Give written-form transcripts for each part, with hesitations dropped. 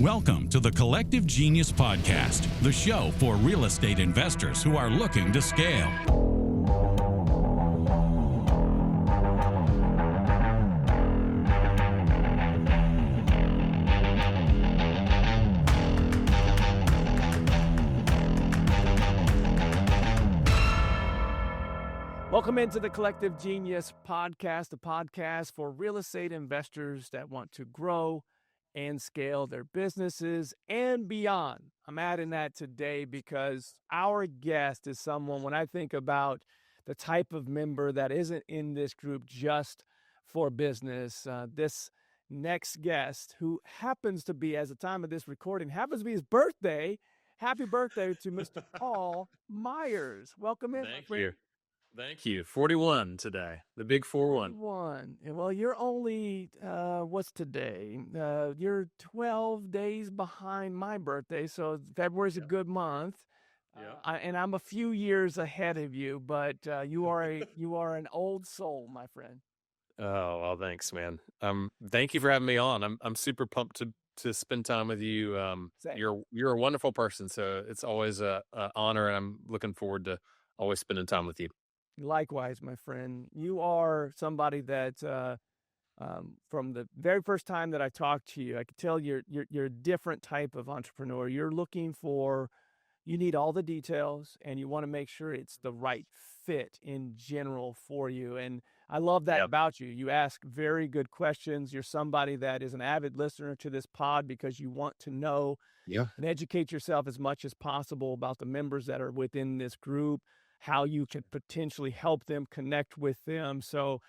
Welcome to the Collective Genius Podcast, the show for real estate investors who are looking to scale. Welcome into the Collective Genius Podcast, a podcast for real estate investors that want to grow and scale their businesses and beyond. I'm adding that today because our guest is someone, when I think about the type of member that isn't in this group just for business, this next guest, who happens to be, as the time of this recording, happens to be his birthday. Happy birthday to Mr. Paul Myers. Welcome in. Thank you. Thank you. 41 today, the big 4-1. 41. Well, you're only, what's today? You're 12 days behind my birthday, so February's a good month. And I'm a few years ahead of you, but you are an old soul, my friend. Oh, well, thanks, man. Thank you for having me on. I'm super pumped to spend time with you. You're a wonderful person, so it's always a honor, and I'm looking forward to always spending time with you. Likewise, my friend. You are somebody that, from the very first time that I talked to you, I could tell you're a different type of entrepreneur. You're looking for, you need all the details, and you want to make sure it's the right fit in general for you. And I love that about you. You ask very good questions. You're somebody that is an avid listener to this pod because you want to know and educate yourself as much as possible about the members that are within this group, how you could potentially help them, connect with them. So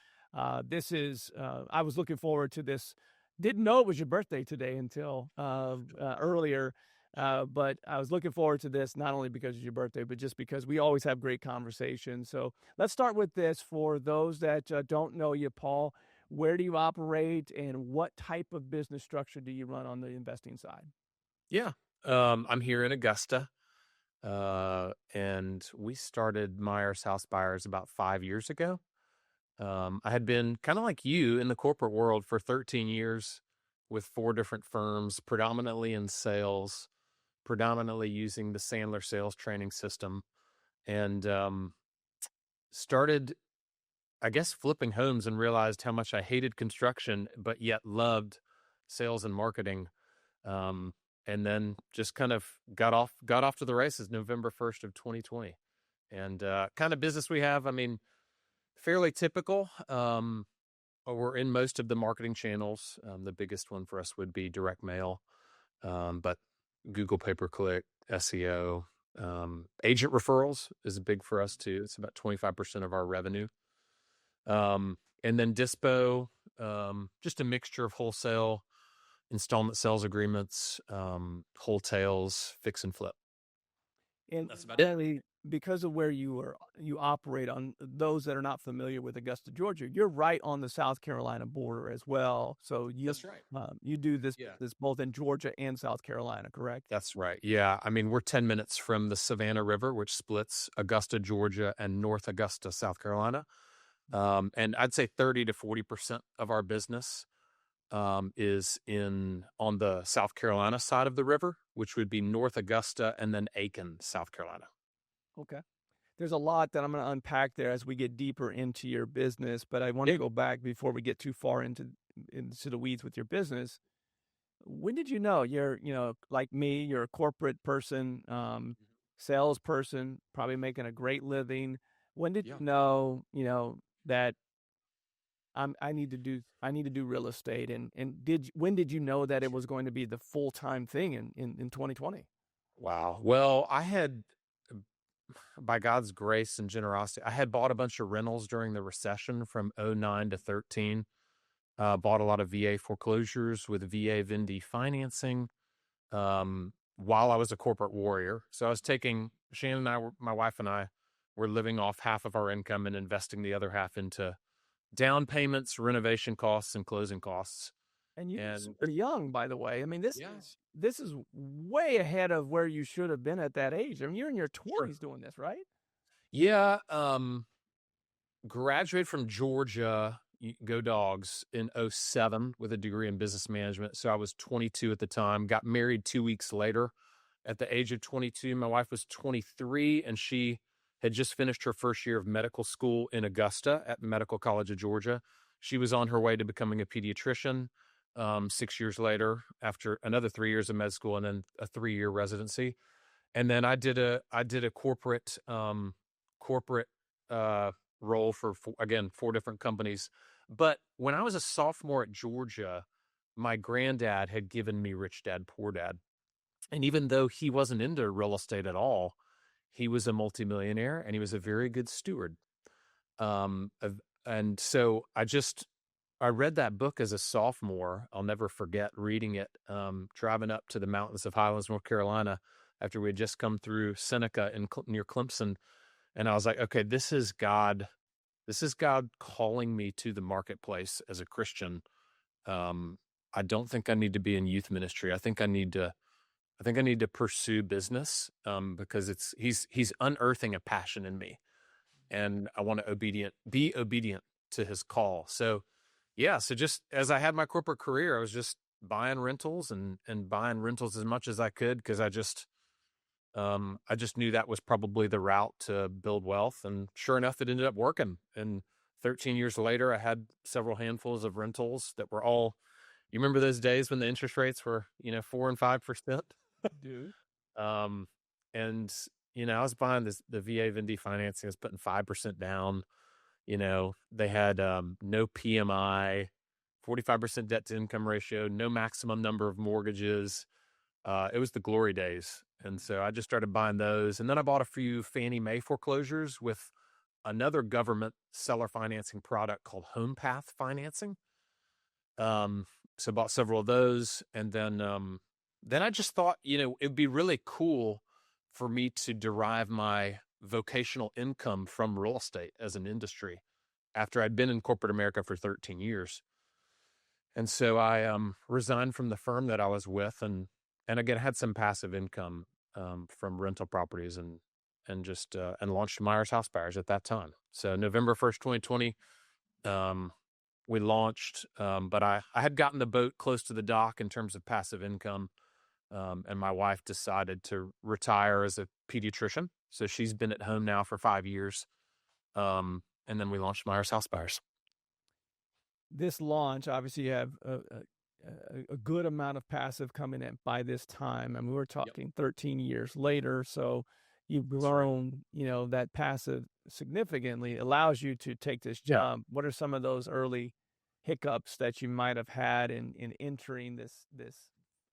this is, I was looking forward to this. Didn't know it was your birthday today until earlier, but I was looking forward to this, not only because it's your birthday, but just because we always have great conversations. So let's start with this. For those that don't know you, Paul, where do you operate and what type of business structure do you run on the investing side? Yeah. I'm here in Augusta. And we started Myers House Buyers about 5 years ago. I had been kind of like you in the corporate world for 13 years with 4 different firms, predominantly in sales, predominantly using the Sandler sales training system, and started, I guess, flipping homes and realized how much I hated construction, but yet loved sales and marketing. And then just kind of got off to the races November 1st of 2020. And kind of business we have, I mean, fairly typical. We're in most of the marketing channels. The biggest one for us would be direct mail, but Google pay-per-click, SEO, agent referrals is big for us too. It's about 25% of our revenue. And then dispo, just a mixture of wholesale, installment sales agreements, wholesales, fix and flip. And that's about it. Because of where you operate, on those that are not familiar with Augusta, Georgia, you're right on the South Carolina border as well. So That's right. You do this both in Georgia and South Carolina, correct? That's right. Yeah. I mean, we're 10 minutes from the Savannah River, which splits Augusta, Georgia, and North Augusta, South Carolina. And I'd say 30 to 40% of our business is on the South Carolina side of the river, which would be North Augusta and then Aiken, South Carolina. Okay. There's a lot that I'm going to unpack there as we get deeper into your business, but I want to go back before we get too far into the weeds with your business. When did you know? You're, like me, you're a corporate person, salesperson, probably making a great living. When did you know, that I need to do real estate, and when did you know that it was going to be the full-time thing in 2020? Wow. Well, I had, by God's grace and generosity, I had bought a bunch of rentals during the recession from 2009 to 2013. Bought a lot of VA foreclosures with VA Vindy financing while I was a corporate warrior. So I was taking, Shannon and I, my wife and I, were living off half of our income and investing the other half into down payments, renovation costs, and closing costs. And you're super young, by the way. I mean, this is way ahead of where you should have been at that age. I mean, you're in your 20s doing this, right? Yeah. Graduated from Georgia go Dogs, in '07 with a degree in business management. So I was 22 at the time, got married 2 weeks later. At the age of 22, my wife was 23, and she had just finished her first year of medical school in Augusta at Medical College of Georgia. She was on her way to becoming a pediatrician 6 years later, after another 3 years of med school and then a 3-year residency. And then I did a corporate role for, again, 4 different companies. But when I was a sophomore at Georgia, my granddad had given me Rich Dad, Poor Dad. And even though he wasn't into real estate at all, he was a multimillionaire and he was a very good steward. And so I read that book as a sophomore. I'll never forget reading it, driving up to the mountains of Highlands, North Carolina, after we had just come through Seneca near Clemson. And I was like, okay, this is God calling me to the marketplace as a Christian. I don't think I need to be in youth ministry. I think I need to pursue business, because he's unearthing a passion in me, and I want to be obedient to his call. So yeah, so just as I had my corporate career, I was just buying rentals and buying rentals as much as I could, because I just knew that was probably the route to build wealth. And sure enough, it ended up working. And 13 years later, I had several handfuls of rentals that were all, you remember those days when the interest rates were, 4 and 5%? Dude. And, I was buying the VA Vindy financing. I was putting 5% down. They had no PMI, 45% debt to income ratio, no maximum number of mortgages. It was the glory days. And so I just started buying those. And then I bought a few Fannie Mae foreclosures with another government seller financing product called HomePath financing. So I bought several of those. And then I just thought, it'd be really cool for me to derive my vocational income from real estate as an industry after I'd been in corporate America for 13 years. And so I resigned from the firm that I was with, and again had some passive income from rental properties, and launched Myers House Buyers at that time. So November 1st, 2020, we launched, but I had gotten the boat close to the dock in terms of passive income. And my wife decided to retire as a pediatrician. So she's been at home now for 5 years. And then we launched Myers House Buyers. This launch, obviously you have a good amount of passive coming in by this time. I mean, we're talking 13 years later. So you've grown, that passive significantly, allows you to take this jump. What are some of those early hiccups that you might have had in entering this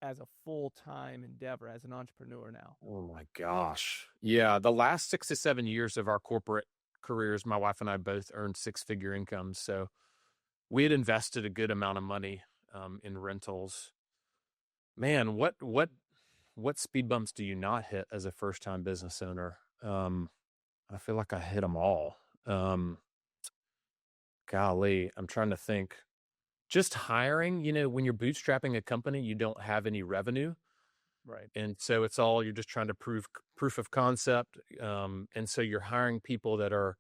as a full-time endeavor, as an entrepreneur now? Oh my gosh. Yeah. The last 6 to 7 years of our corporate careers, my wife and I both earned 6-figure incomes. So we had invested a good amount of money in rentals. Man, what speed bumps do you not hit as a first-time business owner? I feel like I hit them all. Golly, I'm trying to think. Just hiring, when you're bootstrapping a company, you don't have any revenue. Right. And so you're just trying to prove proof of concept. And so you're hiring people that are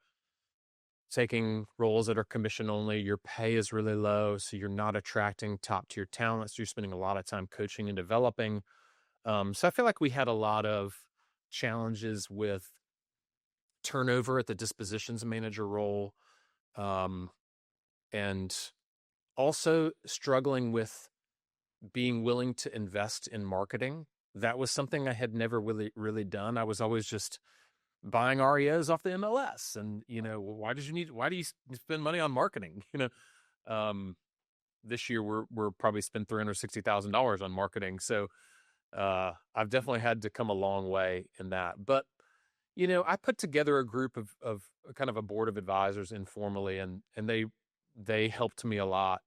taking roles that are commission only. Your pay is really low, so you're not attracting top tier talent. So you're spending a lot of time coaching and developing. So I feel like we had a lot of challenges with turnover at the dispositions manager role. And also struggling with being willing to invest in marketing. That was something I had never really done. I was always just buying REOs off the MLS, and why do you spend money on marketing? This year we're probably spend $360,000 on marketing. So I've definitely had to come a long way in that. But I put together a group of kind of a board of advisors informally, and they helped me a lot,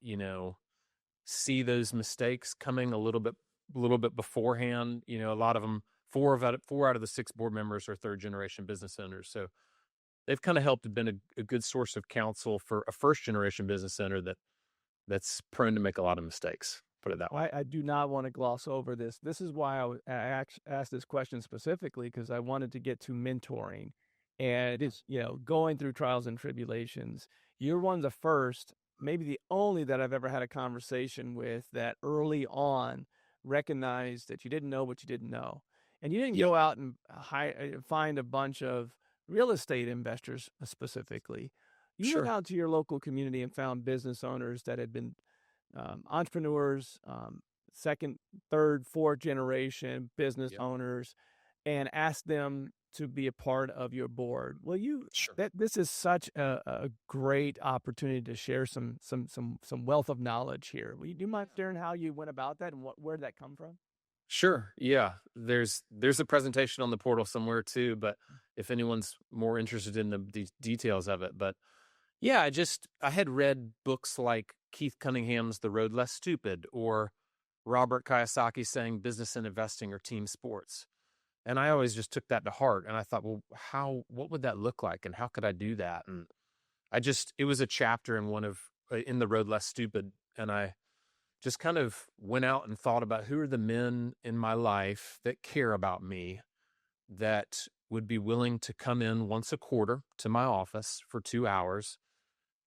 see those mistakes coming a little bit beforehand. A lot of them, 4 out of the 6 board members are 3rd generation business owners. So they've kind of helped, been a good source of counsel for a 1st generation business owner that's prone to make a lot of mistakes. Put it that way. I do not want to gloss over this. This is why I asked this question specifically, because I wanted to get to mentoring and, going through trials and tribulations. You're one of the first maybe the only that I've ever had a conversation with that early on recognized that you didn't know what you didn't know. And you didn't go out and find a bunch of real estate investors specifically. You went Sure. out to your local community and found business owners that had been entrepreneurs, second, third, fourth generation business Yep. owners, and asked them to be a part of your board. Well, Sure. this is such a great opportunity to share some wealth of knowledge here. Do you mind sharing how you went about that and where did that come from? Sure. Yeah. There's a presentation on the portal somewhere too, but if anyone's more interested in the details of it, but yeah, I had read books like Keith Cunningham's The Road Less Stupid or Robert Kiyosaki saying business and investing are team sports. And I always just took that to heart. And I thought, well, what would that look like? And how could I do that? And it was a chapter in The Road Less Stupid. And I just kind of went out and thought about who are the men in my life that care about me, that would be willing to come in once a quarter to my office for 2 hours.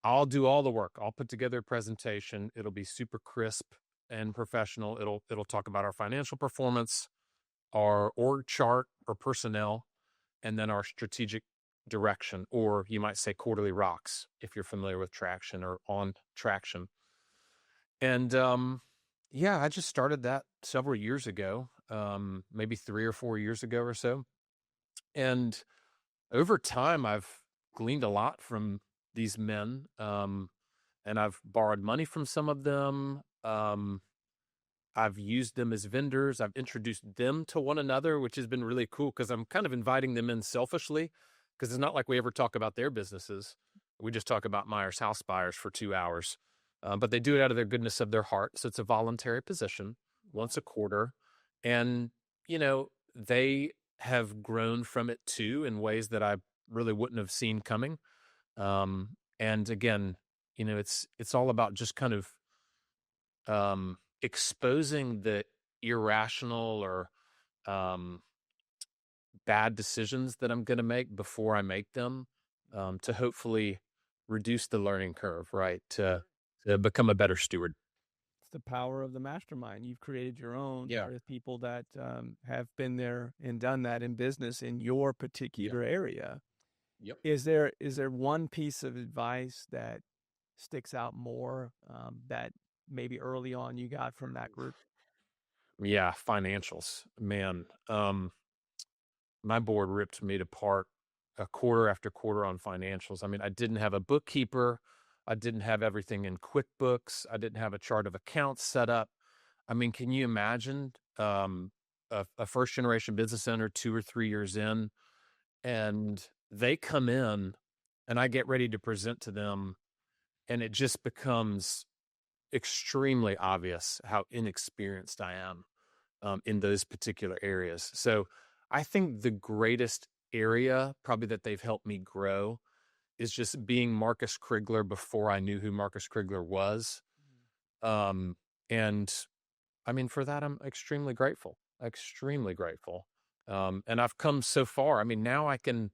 I'll do all the work. I'll put together a presentation. It'll be super crisp and professional. It'll talk about our financial performance, our org chart or personnel, and then our strategic direction, or you might say quarterly rocks if you're familiar with traction or on traction. And I just started that several years ago, maybe 3 or 4 years ago or so. And over time, I've gleaned a lot from these men, and I've borrowed money from some of them. I've used them as vendors. I've introduced them to one another, which has been really cool because I'm kind of inviting them in selfishly, because it's not like we ever talk about their businesses. We just talk about Myers house buyers for 2 hours, but they do it out of their goodness of their heart. So it's a voluntary position once a quarter. And, they have grown from it too in ways that I really wouldn't have seen coming. And again, it's all about just kind of exposing the irrational or bad decisions that I'm going to make before I make them, to hopefully reduce the learning curve, right? To become a better steward. It's the power of the mastermind. You've created your own with people that have been there and done that in business in your particular area. Yep. Is there one piece of advice that sticks out more that maybe early on you got from that group? Yeah, financials, man. My board ripped me apart a quarter after quarter on financials. I mean, I didn't have a bookkeeper. I didn't have everything in QuickBooks. I didn't have a chart of accounts set up. I mean, can you imagine a first generation business owner 2 or 3 years in, and they come in and I get ready to present to them, and it just becomes extremely obvious how inexperienced I am in those particular areas. So I think the greatest area probably that they've helped me grow is just being Marcus Krigler before I knew who Marcus Krigler was. And I mean, for that, I'm extremely grateful. And I've come so far. I mean, now I can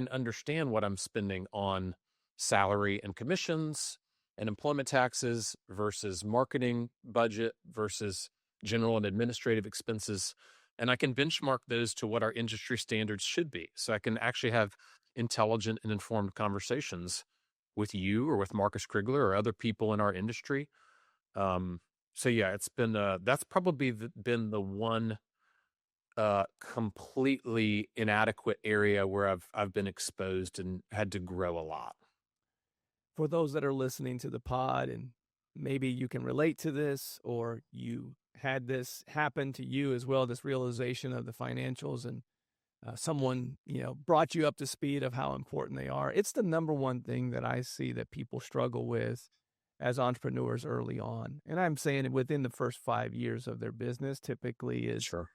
understand what I'm spending on salary and commissions and employment taxes versus marketing budget versus general and administrative expenses. And I can benchmark those to what our industry standards should be. So I can actually have intelligent and informed conversations with you or with Marcus Krigler or other people in our industry. So yeah, it's been, that's probably been the one completely inadequate area where I've been exposed and had to grow a lot. For those that are listening to the pod, and maybe you can relate to this, or you had this happen to you as well, this realization of the financials, and someone, brought you up to speed of how important they are. It's the number one thing that I see that people struggle with as entrepreneurs early on. And I'm saying it within the first 5 years of their business typically is, Sure.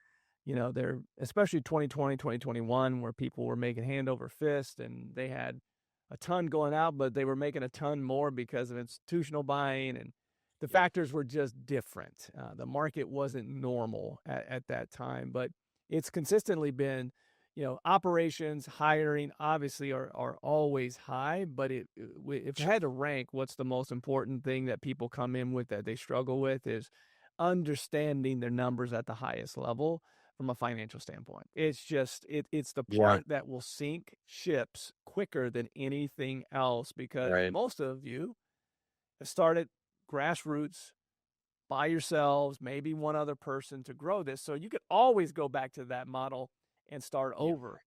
They're especially 2020, 2021, where people were making hand over fist and they had a ton going out, but they were making a ton more because of institutional buying, and the factors were just different. The market wasn't normal at that time, but it's consistently been, operations, hiring, obviously are always high, but if I had to rank what's the most important thing that people come in with that they struggle with is understanding their numbers at the highest level from a financial standpoint. It's just, it's the Right. part that will sink ships quicker than anything else, because Right. most of you have started grassroots by yourselves, maybe one other person to grow this. So you could always go back to that model and start Yeah. over.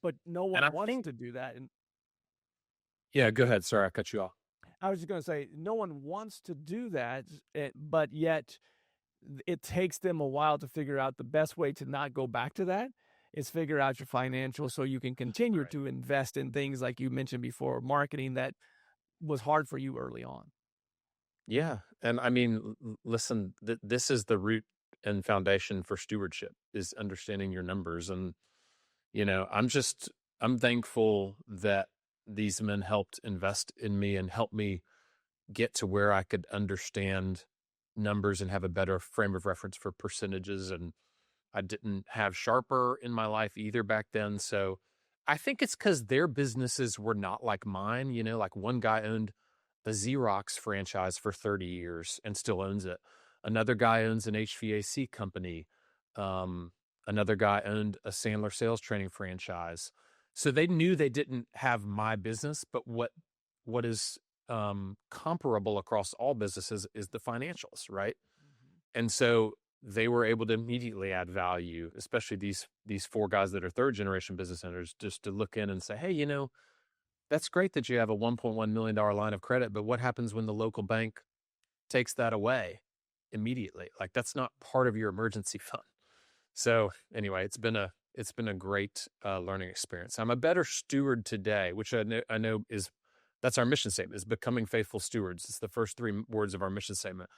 But no And one I wants think, to do that. And yeah, go ahead. Sorry, I cut you off. I was just going to say, no one wants to do that, but yet it takes them a while to figure out the best way to not go back to that is figure out your financials so you can continue Right. to invest in things like you mentioned before, marketing that was hard for you early on. Yeah. And I mean, listen, this is the root and foundation for stewardship, is understanding your numbers. And, I'm thankful that these men helped invest in me and help me get to where I could understand numbers and have a better frame of reference for percentages. And I didn't have Sharper in my life either back then. So I think it's because their businesses were not like mine. Like one guy owned the Xerox franchise for 30 years and still owns it. Another guy owns an HVAC company. Another guy owned a Sandler sales training franchise. So they knew they didn't have my business, but what is comparable across all businesses is the financials, right? And so they were able to immediately add value, especially these four guys that are third generation business owners, just to look in and say, hey, that's great that you have a $1.1 million line of credit, but what happens when the local bank takes that away immediately? Like, that's not part of your emergency fund. So anyway, it's been a great learning experience. I'm a better steward today, which I know that's our mission statement, is becoming faithful stewards. It's the first three words of our mission statement,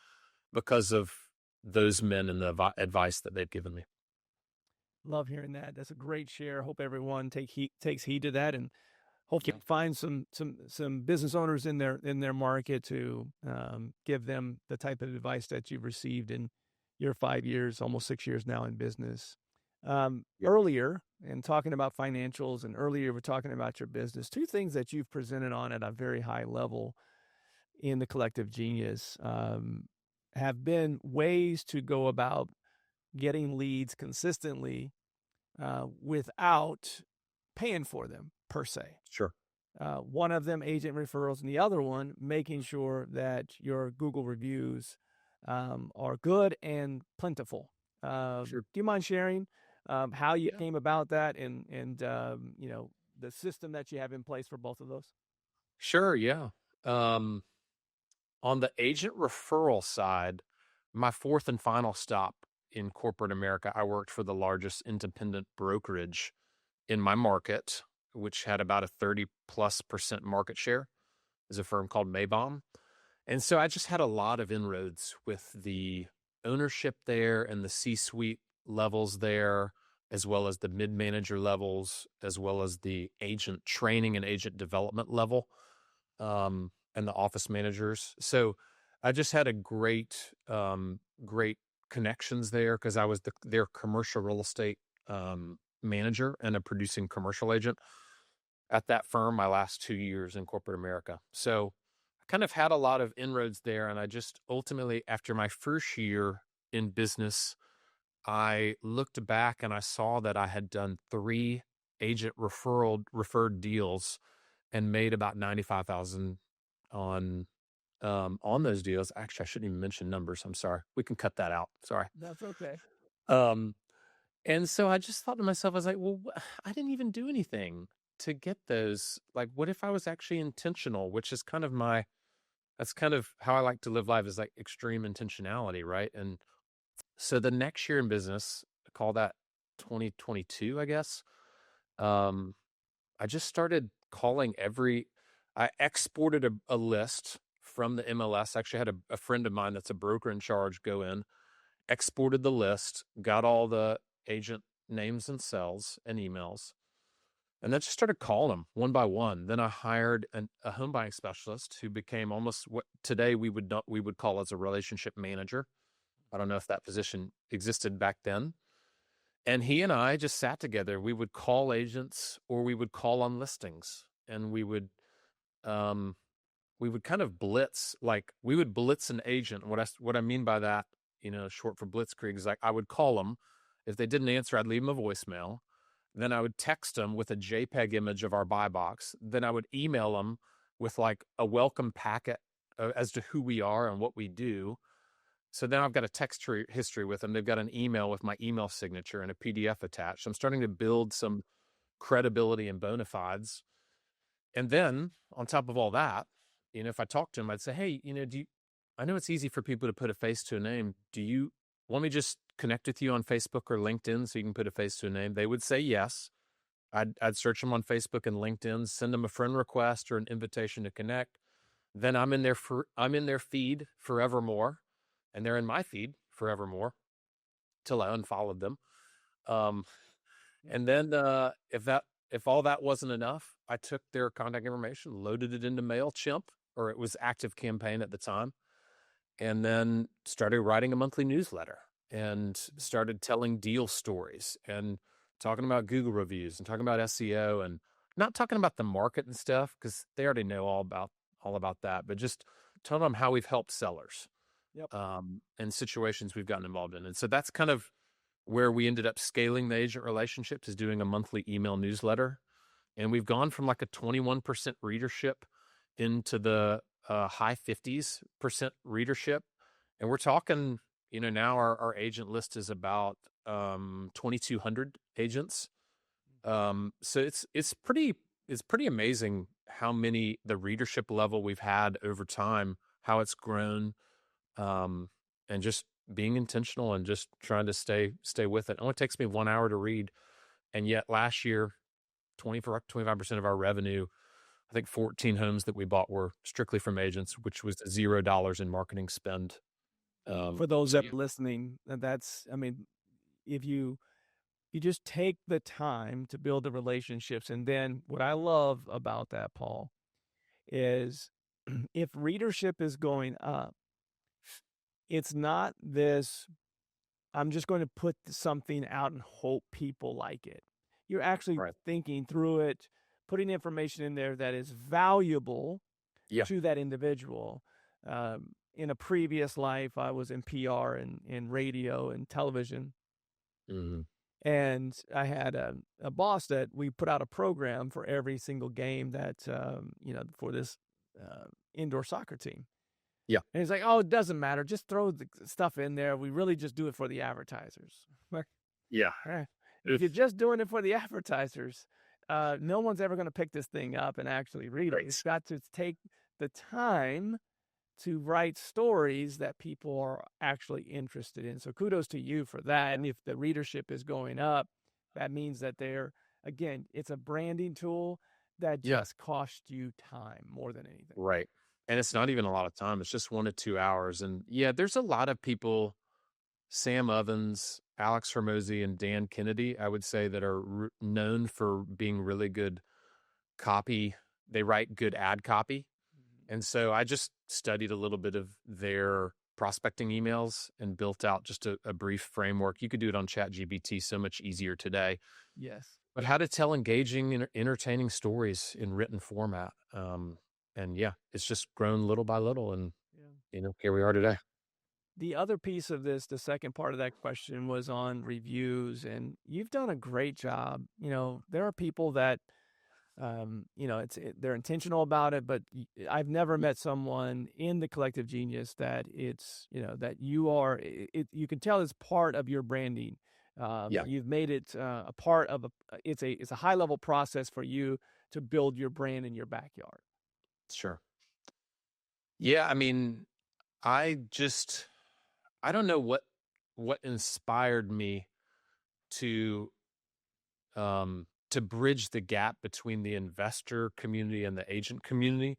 because of those men and the advice that they've given me. Love hearing that. That's a great share. Hope everyone takes heed to that, and hope you find some business owners in their market to give them the type of advice that you've received in your 5 years, almost 6 years now in business. Earlier, and talking about financials, and earlier we're talking about your business. Two things that you've presented on at a very high level in the Collective Genius have been ways to go about getting leads consistently without paying for them per se. Sure. One of them, agent referrals, and the other one, making sure that your Google reviews are good and plentiful. Sure. Do you mind sharing how you came about that, and the system that you have in place for both of those? Sure. Yeah. On the agent referral side, my fourth and final stop in corporate America, I worked for the largest independent brokerage in my market, which had about a 30+% market share. Is a firm called Maybaum. And so I just had a lot of inroads with the ownership there and the C-suite levels there, as well as the mid-manager levels, as well as the agent training and agent development level, and the office managers. So I just had a great connections there, because I was their commercial real estate manager and a producing commercial agent at that firm my last 2 years in corporate America. So I kind of had a lot of inroads there. And I just ultimately, after my first year in business, I looked back and I saw that I had done 3 agent referred deals and made about $95,000 on those deals. Actually, I shouldn't even mention numbers. I'm sorry. We can cut that out. Sorry. That's okay. And so I just thought to myself, I was like, well, I didn't even do anything to get those. Like, what if I was actually intentional, which is that's kind of how I like to live life, is like extreme intentionality. Right. And so the next year in business, call that 2022, I guess. I just started calling I exported a list from the MLS. Actually, I had a friend of mine that's a broker in charge go in, exported the list, got all the agent names and cells and emails, and then just started calling them one by one. Then I hired a home buying specialist who became almost what today we would call as a relationship manager. I don't know if that position existed back then. And he and I just sat together. We would call agents, or we would call on listings, and um, we would kind of blitz, like we would blitz an agent. What I mean by that, short for blitzkrieg, is like I would call them. If they didn't answer, I'd leave them a voicemail. Then I would text them with a JPEG image of our buy box. Then I would email them with like a welcome packet as to who we are and what we do. So then I've got a text history with them. They've got an email with my email signature and a PDF attached. I'm starting to build some credibility and bona fides. And then on top of all that, if I talk to them, I'd say, hey, I know it's easy for people to put a face to a name. Do you want me to just connect with you on Facebook or LinkedIn so you can put a face to a name? They would say yes. I'd search them on Facebook and LinkedIn, send them a friend request or an invitation to connect. Then I'm in their feed forevermore, and they're in my feed forevermore till I unfollowed them. And then if all that wasn't enough, I took their contact information, loaded it into MailChimp, or it was ActiveCampaign at the time, and then started writing a monthly newsletter and started telling deal stories and talking about Google reviews and talking about SEO, and not talking about the market and stuff because they already know all about that, but just telling them how we've helped sellers. Yep. And situations we've gotten involved in. And so that's kind of where we ended up scaling the agent relationships, is doing a monthly email newsletter. And we've gone from like a 21% readership into the high 50% readership. And we're talking, now our agent list is about 2,200 agents. So it's pretty amazing how many, the readership level we've had over time, how it's grown, and just being intentional and just trying to stay with it. It only takes me 1 hour to read. And yet last year, 25% of our revenue, I think 14 homes that we bought were strictly from agents, which was $0 in marketing spend. For those that are listening, if you just take the time to build the relationships. And then what I love about that, Paul, is if readership is going up, it's not this, I'm just going to put something out and hope people like it. You're actually thinking through it, putting information in there that is valuable to that individual. In a previous life, I was in PR and in radio and television. Mm-hmm. And I had a boss that we put out a program for every single game that, for this indoor soccer team. Yeah. And he's like, oh, it doesn't matter. Just throw the stuff in there. We really just do it for the advertisers. Like, yeah. If you're just doing it for the advertisers, no one's ever going to pick this thing up and actually read it. It's got to take the time to write stories that people are actually interested in. So kudos to you for that. And if the readership is going up, that means that it's a branding tool that just costs you time more than anything. Right. And it's not even a lot of time. It's just 1 to 2 hours. And there's a lot of people, Sam Ovens, Alex Hormozy, and Dan Kennedy, I would say, that are known for being really good copy. They write good ad copy. And so I just studied a little bit of their prospecting emails and built out just a brief framework. You could do it on ChatGPT, so much easier today. Yes. But how to tell engaging and entertaining stories in written format. And it's just grown little by little. And, here we are today. The other piece of this, the second part of that question, was on reviews. And you've done a great job. There are people that, they're intentional about it, but I've never met someone in the Collective Genius that it's, that you can tell it's part of your branding. You've made it a part of it's a high level process for you to build your brand in your backyard. Sure. Yeah. I don't know what inspired me to bridge the gap between the investor community and the agent community,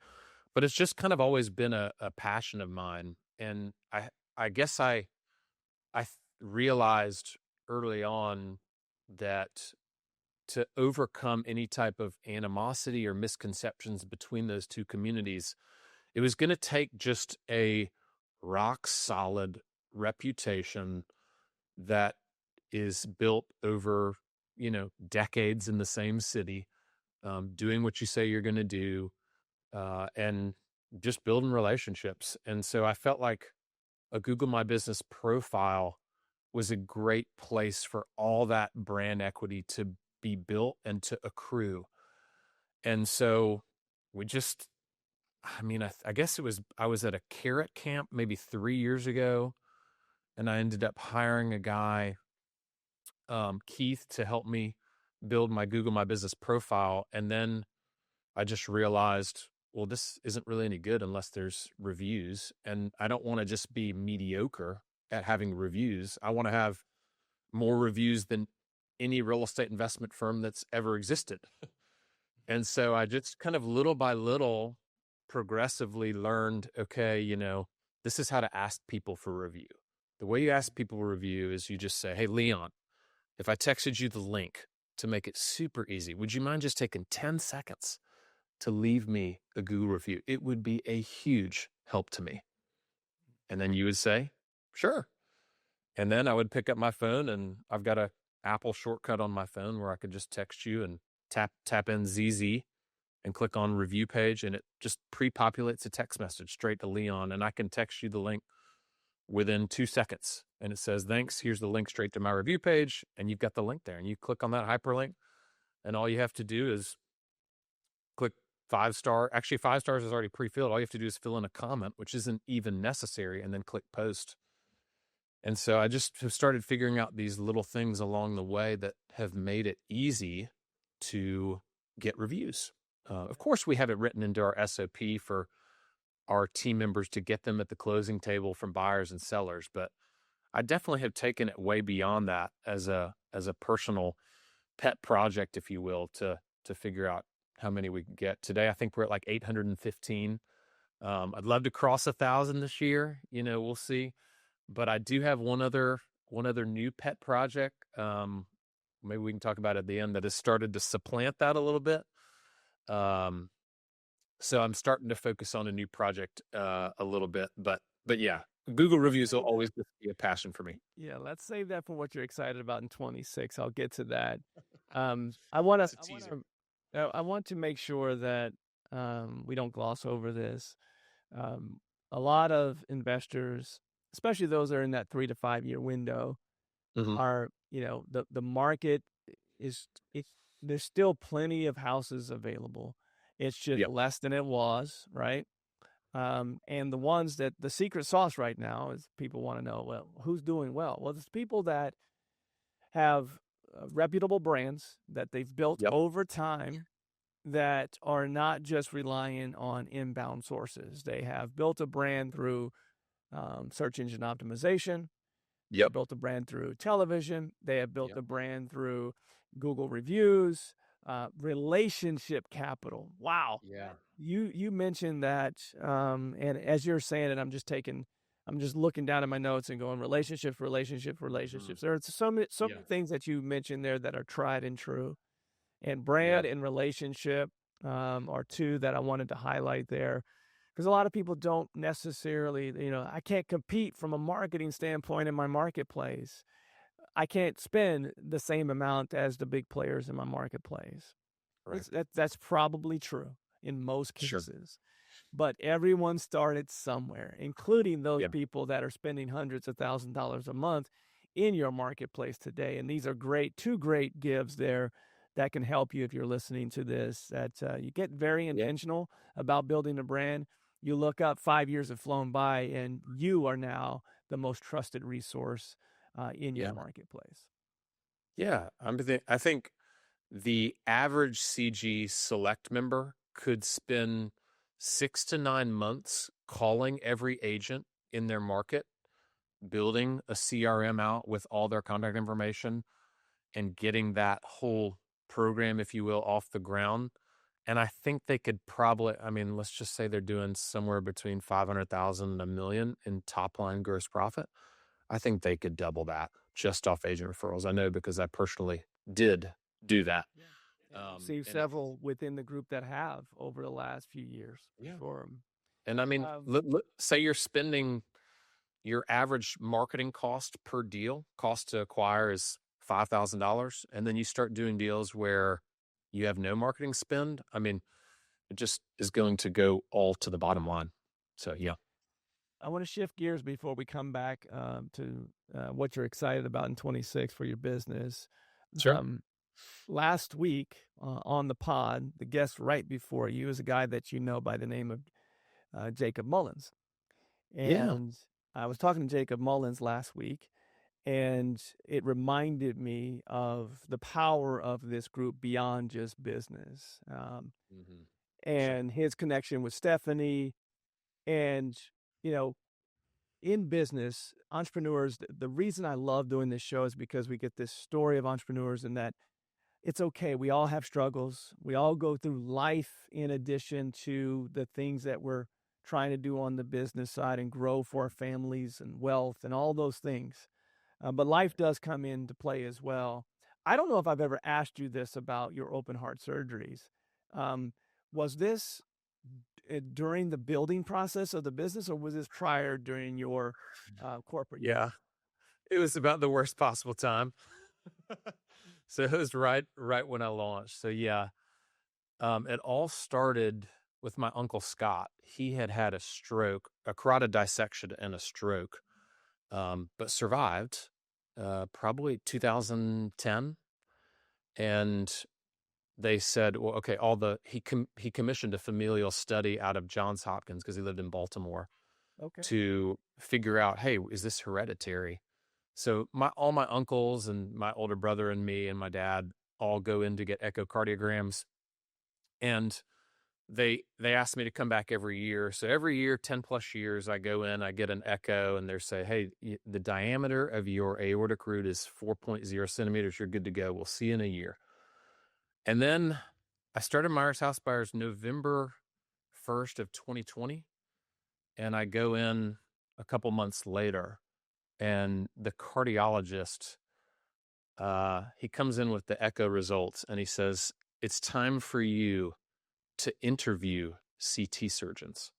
but it's just kind of always been a passion of mine. And I guess I realized early on that to overcome any type of animosity or misconceptions between those two communities, it was going to take just a rock solid reputation that is built over, decades in the same city, doing what you say you're going to do, and just building relationships. And so I felt like a Google My Business profile was a great place for all that brand equity to be built and to accrue. And so we just, I guess I was at a carrot camp maybe 3 years ago, and I ended up hiring a guy, Keith, to help me build my Google My Business profile. And then I just realized, well, this isn't really any good unless there's reviews. And I don't want to just be mediocre at having reviews. I want to have more reviews than any real estate investment firm that's ever existed. And so I just kind of little by little progressively learned, okay, this is how to ask people for review. The way you ask people for review is you just say, hey, Leon, if I texted you the link to make it super easy, would you mind just taking 10 seconds to leave me a Google review? It would be a huge help to me. And then you would say, sure. And then I would pick up my phone, and I've got a Apple shortcut on my phone where I could just text you and tap in ZZ and click on review page, and it just pre-populates a text message straight to Leon, and I can text you the link within 2 seconds. And it says, thanks, here's the link straight to my review page, and you've got the link there. And you click on that hyperlink, and all you have to do is click 5-star. Actually, 5 stars is already pre-filled. All you have to do is fill in a comment, which isn't even necessary, and then click post. And so I just have started figuring out these little things along the way that have made it easy to get reviews. Of course, we have it written into our SOP for our team members to get them at the closing table from buyers and sellers, but I definitely have taken it way beyond that as a personal pet project, if you will, to figure out how many we can get. Today, I think we're at like 815. I'd love to cross 1,000 this year. We'll see. But I do have one other new pet project. Maybe we can talk about it at the end, that has started to supplant that a little bit. So I'm starting to focus on a new project a little bit, but yeah, Google reviews will always be a passion for me. Yeah, let's save that for what you're excited about in 26. I'll get to that. I want to make sure that we don't gloss over this. A lot of investors, especially those that are in that 3 to 5 year window, are, the market there's still plenty of houses available. It's just less than it was, right? And the ones that the secret sauce right now is people want to know, well, who's doing well? Well, it's people that have reputable brands that they've built over time that are not just relying on inbound sources. They have built a brand through search engine optimization. They built a brand through television. They have built a brand through Google reviews, relationship capital. Wow. Yeah. You mentioned that, and as you're saying it, I'm just looking down at my notes and going relationships. There are so many things that you mentioned there that are tried and true, and brand and relationship are two that I wanted to highlight there. Because a lot of people don't necessarily, I can't compete from a marketing standpoint in my marketplace. I can't spend the same amount as the big players in my marketplace. Right. That's probably true in most cases. Sure. But everyone started somewhere, including those people that are spending hundreds of $1,000s a month in your marketplace today. And these are two great gives there that can help you if you're listening to this, that you get very intentional about building a brand. You look up, 5 years have flown by, and you are now the most trusted resource in your marketplace. Yeah. I think the average CG Select member could spend 6 to 9 months calling every agent in their market, building a CRM out with all their contact information, and getting that whole program, if you will, off the ground. And I think they could probably, let's just say they're doing somewhere between 500,000 and $1 million in top line gross profit. I think they could double that just off agent referrals. I know because I personally did do that. Yeah. See several within the group that have over the last few years. Yeah. And say you're spending, your average marketing cost per deal, cost to acquire, is $5,000. And then you start doing deals where you have no marketing spend. I mean, it just is going to go all to the bottom line. So, yeah. I want to shift gears before we come back to what you're excited about in 26 for your business. Sure. Last week on the pod, the guest right before you is a guy that you know by the name of Jacob Mullins. Yeah. And I was talking to Jacob Mullins last week, and it reminded me of the power of this group beyond just business, and his connection with Stephanie. And, you know, in business, entrepreneurs, the reason I love doing this show is because we get this story of entrepreneurs, and that it's okay. We all have struggles. We all go through life in addition to the things that we're trying to do on the business side and grow for our families and wealth and all those things. But life does come into play as well. I don't know if I've ever asked you this about your open heart surgeries. Was this during the building process of the business, or was this prior during your corporate year? Yeah. It was about the worst possible time. So it was right when I launched. So yeah, it all started with my uncle Scott. He had a stroke, a carotid dissection and a stroke, but survived, probably 2010. And they said, well, okay, he commissioned a familial study out of Johns Hopkins, because he lived in Baltimore, to figure out, hey, is this hereditary? So all my uncles and my older brother and me and my dad all go in to get echocardiograms, and they asked me to come back every year. So every year, 10 plus years, I go in, I get an echo, and they say, hey, the diameter of your aortic root is 4.0 centimeters. You're good to go. We'll see you in a year. And then I started Myers House Buyers November 1st of 2020. And I go in a couple months later, and the cardiologist, he comes in with the echo results, and he says, it's time for you to interview CT surgeons.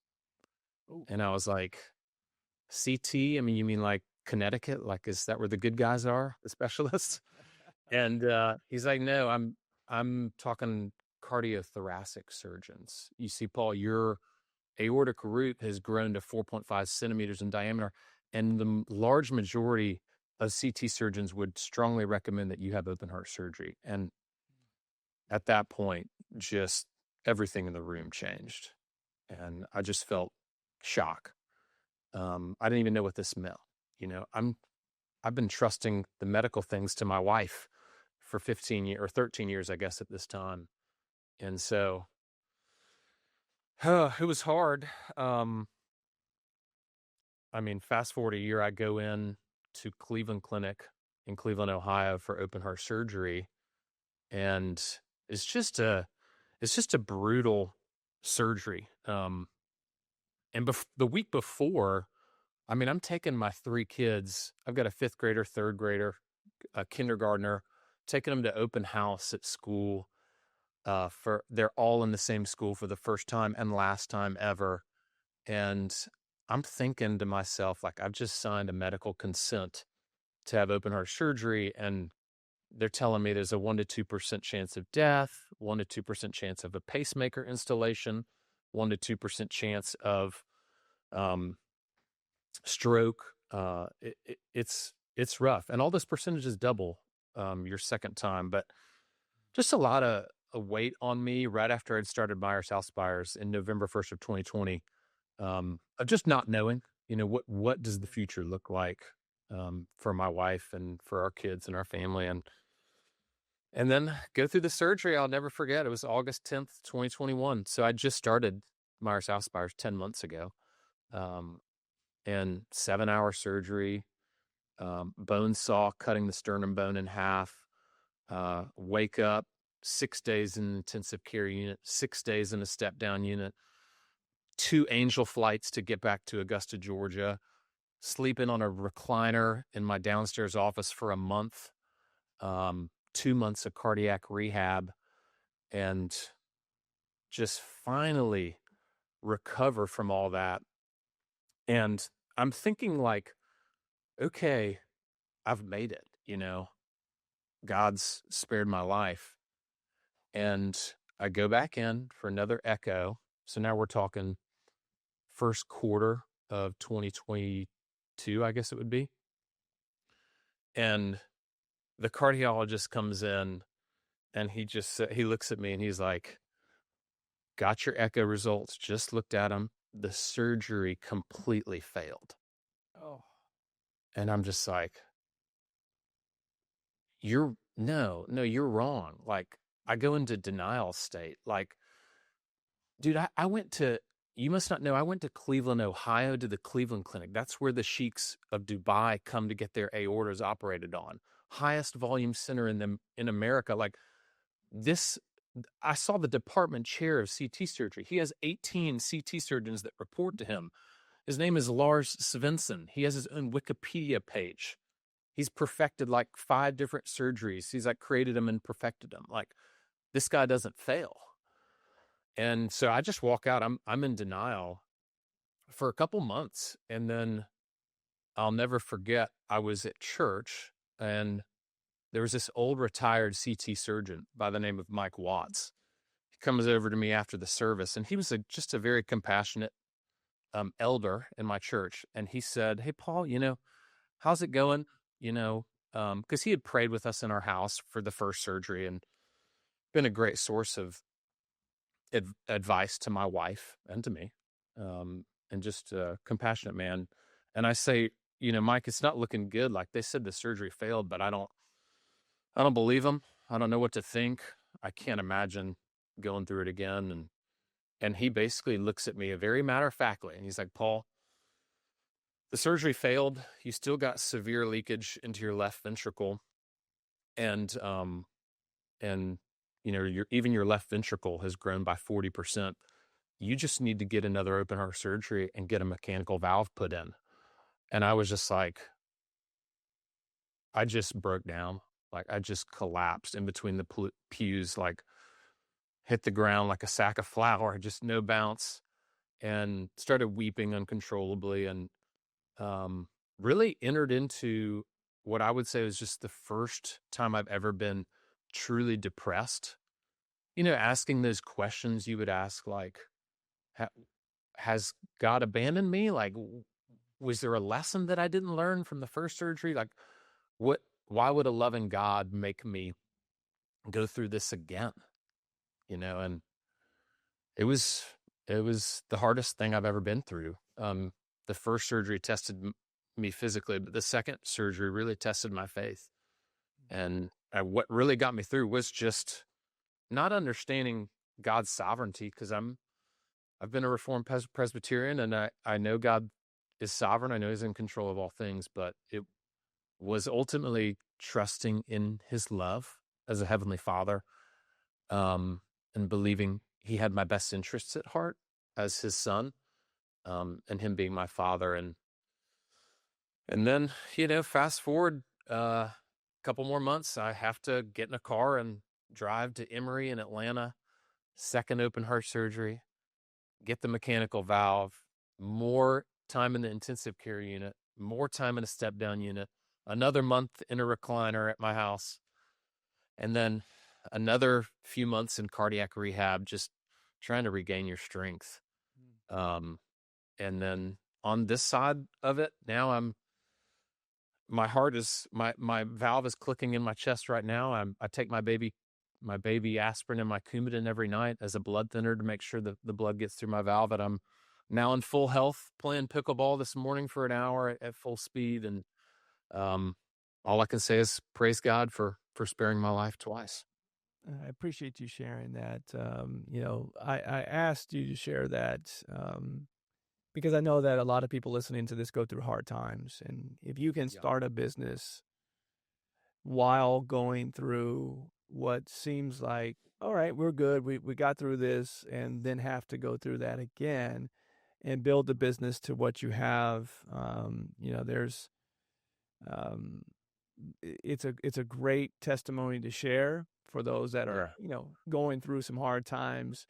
Ooh. And I was like, CT? I mean, you mean like Connecticut? Like, is that where the good guys are, the specialists? And he's like, no, I'm talking cardiothoracic surgeons. You see, Paul, your aortic root has grown to 4.5 centimeters in diameter, and the large majority of CT surgeons would strongly recommend that you have open heart surgery. And at that point, just everything in the room changed, and I just felt shock. I didn't even know what this meant. You know, I've been trusting the medical things to my wife for 15 years or 13 years, I guess, at this time. And so it was hard. I mean, fast forward a year, I go in to Cleveland Clinic in Cleveland, Ohio for open heart surgery. And it's just a brutal surgery. And the week before, I mean, I'm taking my 3 kids. I've got a 5th grader, 3rd grader, a kindergartner, taking them to open house at school. They're all in the same school for the first time and last time ever. And I'm thinking to myself, like, I've just signed a medical consent to have open heart surgery, and they're telling me there's a 1 to 2% chance of death, 1 to 2% chance of a pacemaker installation, 1 to 2% chance of stroke. It's rough, and all those percentages double your second time. But just a lot of weight on me right after I'd started Myers House Buyers in November 1st of 2020, of just not knowing, you know, what does the future look like for my wife and for our kids and our family, and then go through the surgery. I'll never forget. It was August 10th, 2021. So I just started Myers House Buyers 10 months ago, and 7-hour surgery, bone saw cutting the sternum bone in half, wake up, 6 days in an intensive care unit, 6 days in a step down unit, 2 angel flights to get back to Augusta, Georgia, sleeping on a recliner in my downstairs office for a month, 2 months of cardiac rehab, and just finally recover from all that. And I'm thinking, like, okay, I've made it, God's spared my life. And I go back in for another echo. So now we're talking first quarter of 2022, I guess it would be. And the cardiologist comes in and he looks at me and he's like, got your echo results, just looked at them. The surgery completely failed. Oh, And I'm just like, you're wrong. Like, I go into denial state. Like, dude, I went to, you must not know, I went to Cleveland, Ohio, to the Cleveland Clinic. That's where the sheiks of Dubai come to get their aortas operated on. Highest volume center in America. Like, this, I saw the department chair of CT surgery. He has 18 CT surgeons that report to him. His name is Lars Svensson. He has his own Wikipedia page. He's perfected like 5 different surgeries. He's like created them and perfected them. Like, this guy doesn't fail. And so I just walk out. I'm in denial for a couple months. And then I'll never forget, I was at church and there was this old retired CT surgeon by the name of Mike Watts. He comes over to me after the service, and he was just a very compassionate elder in my church. And he said, "Hey, Paul, how's it going?" Because he had prayed with us in our house for the first surgery and been a great source of advice to my wife and to me, and just a compassionate man. And I say, Mike, it's not looking good. Like, they said the surgery failed, but I don't believe them. I don't know what to think. I can't imagine going through it again. And he basically looks at me very matter-of-factly, and he's like, "Paul, the surgery failed. You still got severe leakage into your left ventricle, and even your left ventricle has grown by 40%. You just need to get another open heart surgery and get a mechanical valve put in." And I was just like, I just broke down. Like, I just collapsed in between the pews, like hit the ground like a sack of flour, just no bounce, and started weeping uncontrollably, and really entered into what I would say was just the first time I've ever been truly depressed. Asking those questions you would ask, like, has God abandoned me? Like, was there a lesson that I didn't learn from the first surgery? Like, why would a loving God make me go through this again? And it was the hardest thing I've ever been through. The first surgery tested me physically, but the second surgery really tested my faith. And what really got me through was just not understanding God's sovereignty, because I've been a Reformed Presbyterian, and I know God is sovereign. I know He's in control of all things, but it was ultimately trusting in His love as a Heavenly Father, and believing He had my best interests at heart as His Son, and Him being my Father. And then, fast forward a couple more months, I have to get in a car and drive to Emory in Atlanta, second open heart surgery, get the mechanical valve, more time in the intensive care unit, more time in a step-down unit, another month in a recliner at my house, and then another few months in cardiac rehab, just trying to regain your strength. And then on this side of it, now my valve is clicking in my chest right now. I take my baby aspirin and my Coumadin every night as a blood thinner to make sure that the blood gets through my valve. And I'm now in full health, playing pickleball this morning for an hour at full speed. And all I can say is praise God for sparing my life twice. I appreciate you sharing that. I asked you to share that because I know that a lot of people listening to this go through hard times. And if you can start a business while going through what seems like, all right, we're good, we got through this, and then have to go through that again and build the business to what you have, there's it's a great testimony to share for those that are going through some hard times.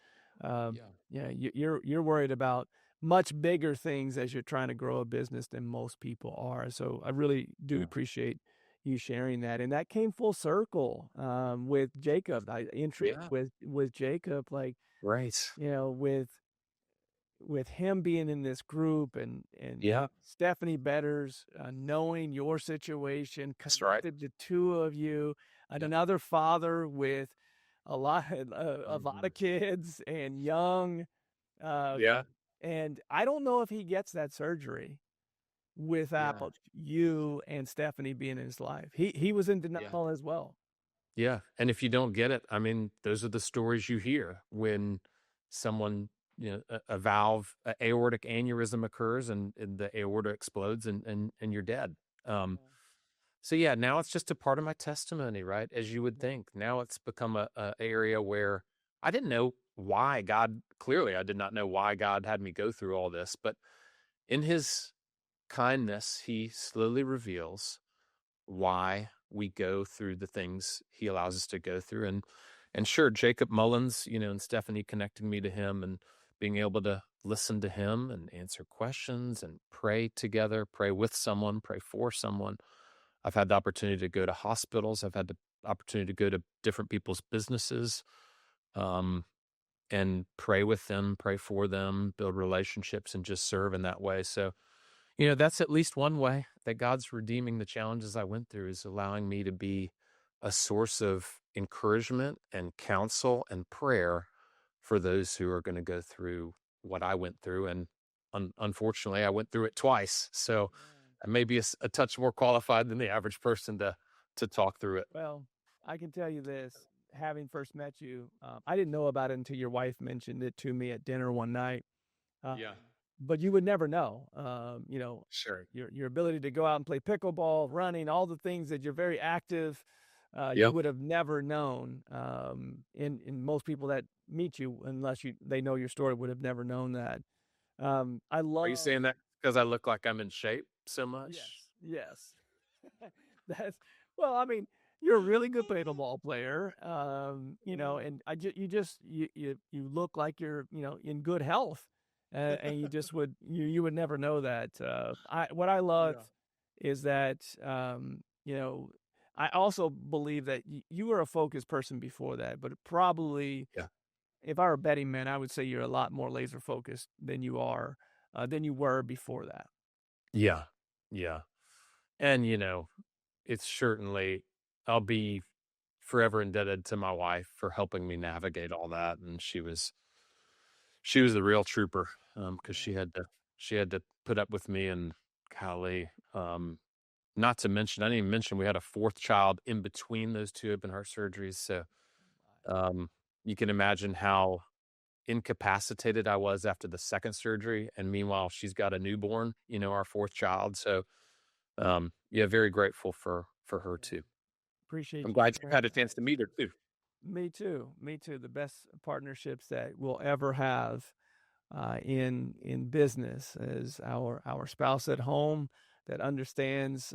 You're worried about much bigger things as you're trying to grow a business than most people are. So I really do appreciate you sharing that. And that came full circle with Jacob. I intrigued Yeah. with Jacob, like, Right. you know, with him being in this group and Yeah. Stephanie Betters knowing your situation, That's right. connected the two of you, and Yeah. another father with a lot of kids and young. Uh, Yeah. and I don't know if he gets that surgery Yeah. without you and Stephanie being in his life. He was in Yeah. denial as well. Yeah. And if you don't get it, I mean, those are the stories you hear when someone, a valve, aortic aneurysm occurs and the aorta explodes and you're dead. So yeah, now it's just a part of my testimony, right? As you would think. Now it's become a area where I didn't know why God, clearly I did not know why God had me go through all this, but in his kindness, he slowly reveals why we go through the things he allows us to go through. And sure, Jacob Mullins, and Stephanie connecting me to him and being able to listen to him and answer questions and pray together, pray with someone, pray for someone. I've had the opportunity to go to hospitals. I've had the opportunity to go to different people's businesses, and pray with them, pray for them, build relationships, and just serve in that way. So, that's at least one way that God's redeeming the challenges I went through, is allowing me to be a source of encouragement and counsel and prayer for those who are going to go through what I went through. And unfortunately, I went through it twice. So I may be a touch more qualified than the average person to talk through it. Well, I can tell you this, having first met you, I didn't know about it until your wife mentioned it to me at dinner one night. Yeah. But you would never know, Sure. your ability to go out and play pickleball, running, all the things that you're very active. You Yep. would have never known. In most people that meet you, unless they know your story, would have never known that. I Are you love. saying that because I look like I'm in shape so much? Yes. That's well, I mean, you're a really good pickleball player, and you look like you're, in good health, and you would never know that. What I love is that, I also believe that you were a focused person before that, but probably, Yeah. if I were a betting man, I would say you're a lot more laser focused than than you were before that. Yeah. Yeah. And, it's certainly, I'll be forever indebted to my wife for helping me navigate all that. And she was the real trooper. Cause she had to put up with me, and golly, not to mention, I didn't even mention we had a fourth child in between those two open heart surgeries. So, you can imagine how incapacitated I was after the second surgery. And meanwhile, she's got a newborn, our fourth child. So, yeah, very grateful for her too. Appreciate I'm you glad you sharing had a chance that. to meet her too. Me too. Me too. The best partnerships that we'll ever have in business is our spouse at home that understands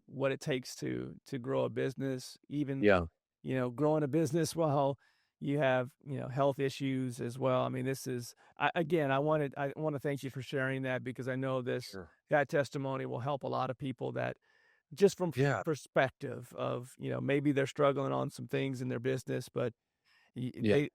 what it takes to grow a business, even Yeah. growing a business while you have health issues as well. I mean, this is again, I want to thank you for sharing that, because I know Sure. that testimony will help a lot of people, that just from Yeah. perspective of, maybe they're struggling on some things in their business, but Yeah.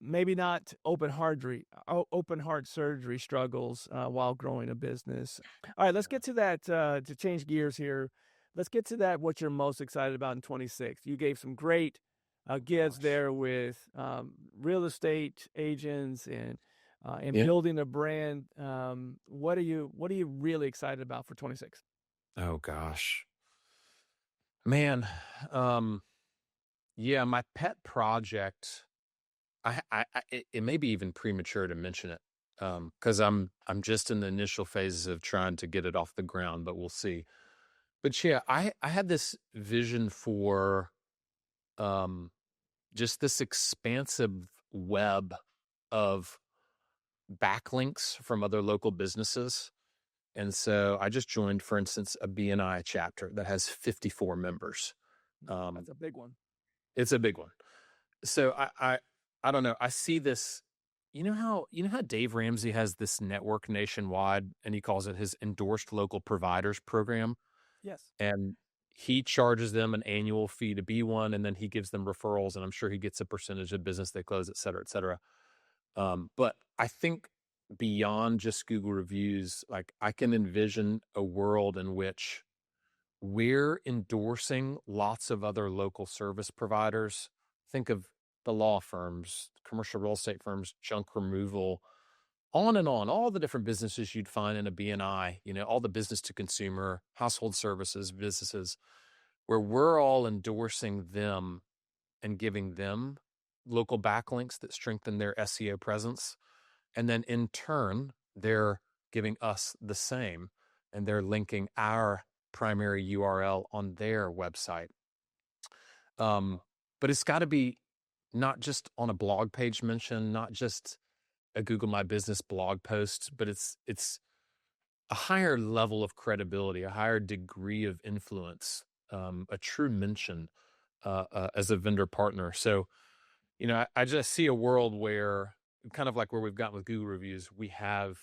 maybe not open heart surgery struggles while growing a business. All right, let's get to that, to change gears here. Let's get to that, what you're most excited about in 26. You gave some great gives Gosh. there with real estate agents and Yeah. building a brand. What are you really excited about for 26? Oh gosh, man. Um, yeah, my pet project. It may be even premature to mention it, because I'm just in the initial phases of trying to get it off the ground, but we'll see. But yeah, I had this vision for um just this expansive web of backlinks from other local businesses. And so I just joined, for instance, a BNI chapter that has 54 members. That's a big one. It's a big one. So I don't know. I see this. you know how Dave Ramsey has this network nationwide and he calls it his endorsed local providers program, Yes. and he charges them an annual fee to be one, and then he gives them referrals, and I'm sure he gets a percentage of business they close, et cetera, et cetera. But I think beyond just Google reviews, like I can envision a world in which we're endorsing lots of other local service providers. Think of the law firms, commercial real estate firms, junk removal, on and on, all the different businesses you'd find in a BNI, all the business to consumer, household services, businesses, where we're all endorsing them and giving them local backlinks that strengthen their SEO presence. And then in turn, they're giving us the same, and they're linking our primary URL on their website. But it's got to be not just on a blog page mention, not just a Google My Business blog post, but it's a higher level of credibility, a higher degree of influence, a true mention as a vendor partner. So, I just see a world where, kind of like where we've gotten with Google reviews, we have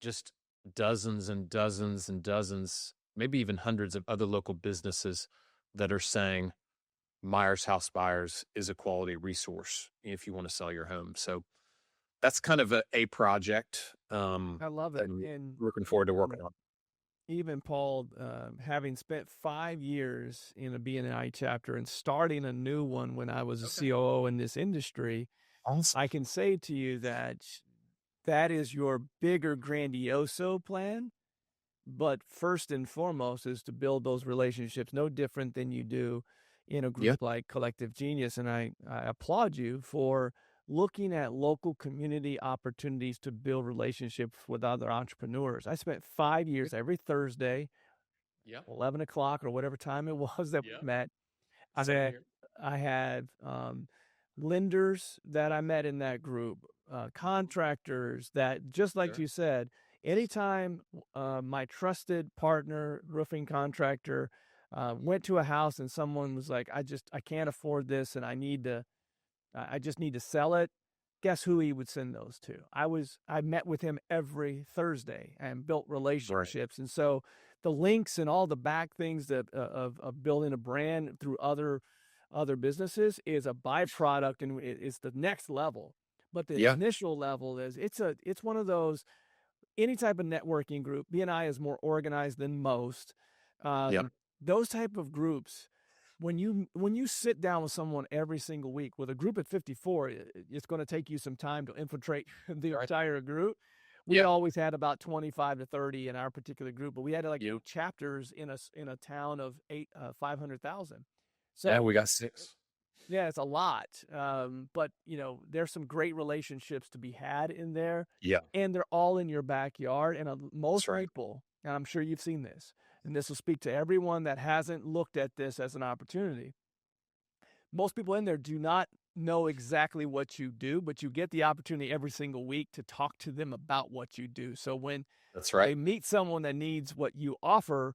just dozens and dozens and dozens, maybe even hundreds of other local businesses that are saying Myers House Buyers is a quality resource if you want to sell your home. So that's kind of a project. I love it. I'm And looking forward to working on. even Paul, having spent 5 years in a BNI chapter and starting a new one when I was a COO in this industry, Awesome. I can say to you that that is your bigger grandioso plan. But first and foremost is to build those relationships, no different than you do in a group like Collective Genius. And I applaud you for looking at local community opportunities to build relationships with other entrepreneurs. I spent 5 years every Thursday, 11 o'clock or whatever time it was that we met. I had lenders that I met in that group, contractors that, just like you said, anytime my trusted partner, roofing contractor, went to a house and someone was like, I can't afford this and I just need to sell it. Guess who he would send those to? I met with him every Thursday and built relationships. And so the links and all the back things that of building a brand through other businesses is a byproduct, and it's the next level. But the initial level is it's one of those, any type of networking group. BNI is more organized than most. Those type of groups, when you sit down with someone every single week, with a group at 54, it's going to take you some time to infiltrate the entire group. We always had about 25 to 30 in our particular group, but we had chapters in a town of 500,000. So we got 6. Yeah, it's a lot. But there's some great relationships to be had in there. And they're all in your backyard. And most people, and I'm sure you've seen this, and this will speak to everyone that hasn't looked at this as an opportunity. Most people in there do not know exactly what you do, but you get the opportunity every single week to talk to them about what you do. So when they meet someone that needs what you offer,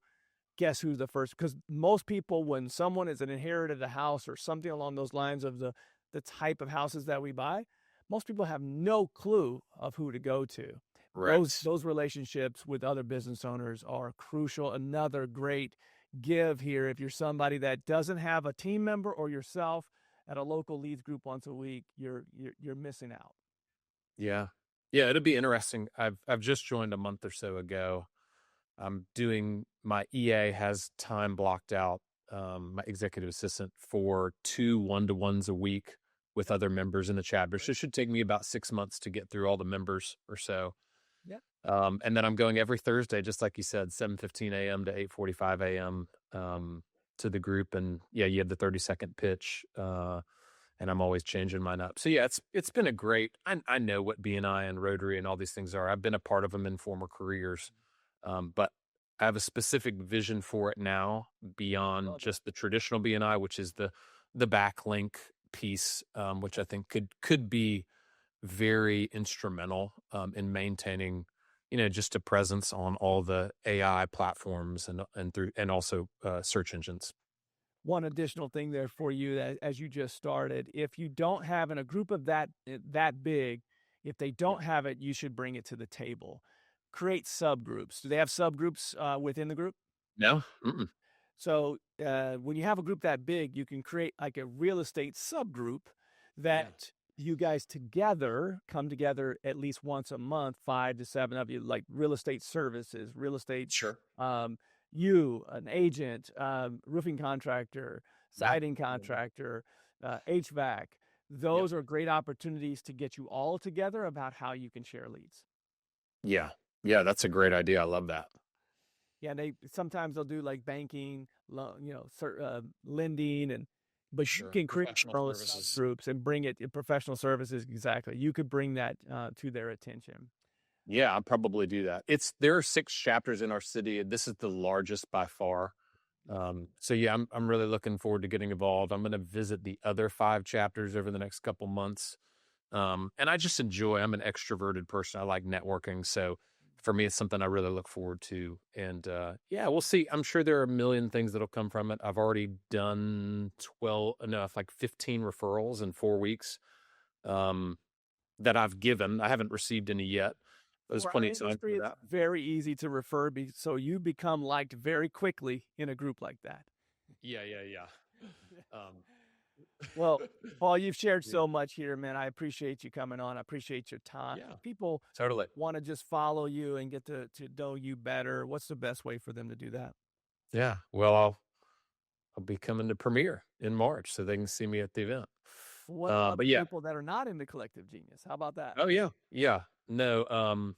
guess who's the first? Because most people, when someone has inherited a house or something along those lines of the type of houses that we buy, most people have no clue of who to go to. Those relationships with other business owners are crucial. Another great give here, if you're somebody that doesn't have a team member or yourself at a local leads group once a week, you're missing out. Yeah, it'll be interesting. I've just joined a month or so ago. I'm doing, my EA has time blocked out, my executive assistant, for 2 1-to-1s a week with other members in the chapter. So it should take me about 6 months to get through all the members or so. And then I'm going every Thursday, just like you said, 7:15 a.m. to 8:45 a.m. To the group. And you have the 30-second pitch, and I'm always changing mine up. So it's been a great, I know what BNI and Rotary and all these things are. I've been a part of them in former careers. But I have a specific vision for it now beyond just the traditional BNI, which is the backlink piece, which I think could be very instrumental in maintaining, just a presence on all the AI platforms and also search engines. One additional thing there for you, that as you just started, if you don't have in a group of that big, If they don't have it, you should bring it to the table. Create subgroups. Do they have subgroups within the group? No. Mm-mm. So when you have a group that big, you can create like a real estate subgroup that you guys together come together at least once a month, 5 to 7 of you, like real estate services, real estate. Sure. You, an agent, roofing contractor, siding contractor, HVAC. Those are great opportunities to get you all together about how you can share leads. Yeah. Yeah. That's a great idea. I love that. Yeah, sometimes they'll do like banking, lending, but you can create Professional services. groups and bring it in professional services. Exactly, you could bring that to their attention. Yeah, I'll probably do that. There are 6 chapters in our city, and this is the largest by far. So yeah, I'm really looking forward to getting involved. I'm going to visit the other 5 chapters over the next couple months. And I just I'm an extroverted person. I like networking. So for me, it's something I really look forward to. And yeah, we'll see. I'm sure there are a million things that'll come from it. I've already done 15 referrals in 4 weeks that I've given. I haven't received any yet. There's plenty of time for that. It's very easy to refer, so you become liked very quickly in a group like that. Yeah. Well, Paul, you've shared so much here, man. I appreciate you coming on. I appreciate your time. Yeah, People totally want to just follow you and get to know you better. What's the best way for them to do that? Yeah. Well, I'll be coming to Premiere in March, so they can see me at the event. What about people that are not in the Collective Genius? How about that? Oh yeah. No. I'm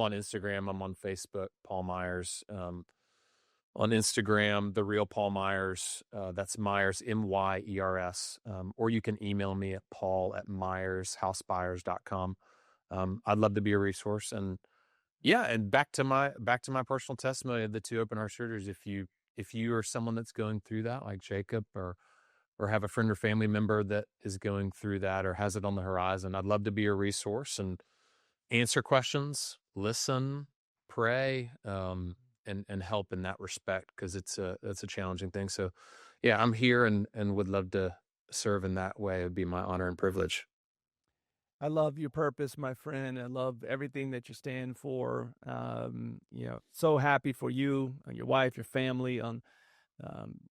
on Instagram. I'm on Facebook. Paul Myers. On Instagram, The Real Paul Myers. That's Myers, Myers. Or you can email me at paul@myershouseBuyers.com. I'd love to be a resource. And yeah, and back to my personal testimony of the 2 open heart surgeries. If you are someone that's going through that, like Jacob, or have a friend or family member that is going through that or has it on the horizon, I'd love to be a resource and answer questions, listen, pray, and help in that respect, because it's a challenging thing. So yeah, I'm here and would love to serve in that way. It would be my honor and privilege. I love your purpose, my friend. I love everything that you stand for. So happy for you and your wife, your family, on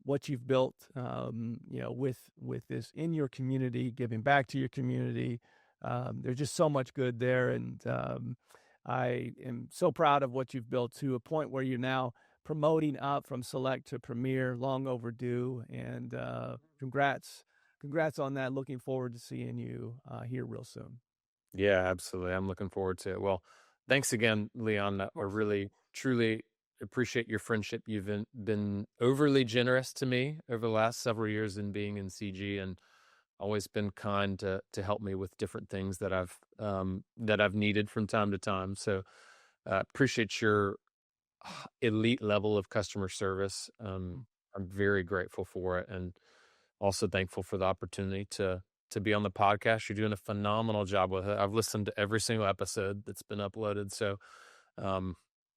what you've built, with this in your community, giving back to your community. There's just so much good there. And I am so proud of what you've built to a point where you're now promoting up from select to premier, long overdue. And congrats on that. Looking forward to seeing you here real soon. Yeah, absolutely. I'm looking forward to it. Well, thanks again, Leon. I really, truly appreciate your friendship. You've been overly generous to me over the last several years in being in CG, and always been kind to help me with different things that I've needed from time to time. So appreciate your elite level of customer service. I'm very grateful for it, and also thankful for the opportunity to be on the podcast. You're doing a phenomenal job with it. I've listened to every single episode that's been uploaded. So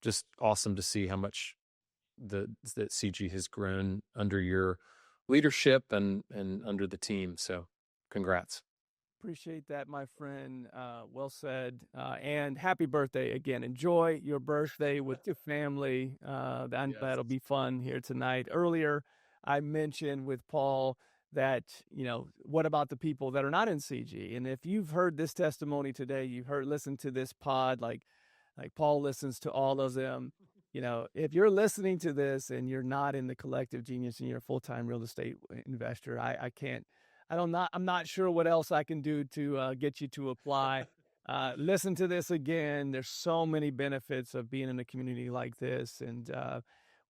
just awesome to see how much that CG has grown under your leadership and under the team. So congrats. Appreciate that, my friend. Well said. And happy birthday again. Enjoy your birthday with your family. That'll be fun here tonight. Earlier, I mentioned with Paul that, what about the people that are not in CG? And if you've heard this testimony today, listened to this pod, like Paul listens to all of them. If you're listening to this and you're not in the Collective Genius and you're a full-time real estate investor, I'm not sure what else I can do to get you to apply. Listen to this again. There's so many benefits of being in a community like this. And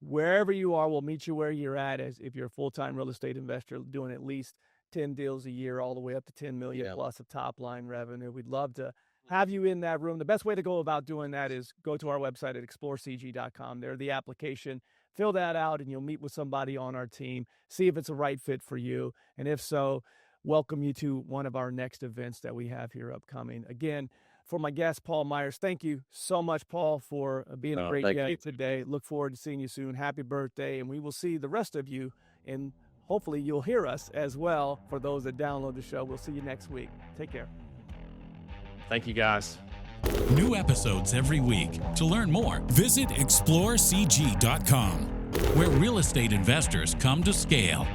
wherever you are, we'll meet you where you're at. As if you're a full-time real estate investor doing at least 10 deals a year, all the way up to 10 million plus of top line revenue. We'd love to have you in that room. The best way to go about doing that is go to our website at explorecg.com. There's the application. Fill that out, and you'll meet with somebody on our team, see if it's a right fit for you. And if so, welcome you to one of our next events that we have here upcoming. Again, for my guest, Paul Myers, thank you so much, Paul, for being a great guest today. Look forward to seeing you soon. Happy birthday. And we will see the rest of you in hopefully you'll hear us as well. For those that download the show, we'll see you next week. Take care. Thank you, guys. New episodes every week. To learn more, visit explorecg.com, where real estate investors come to scale.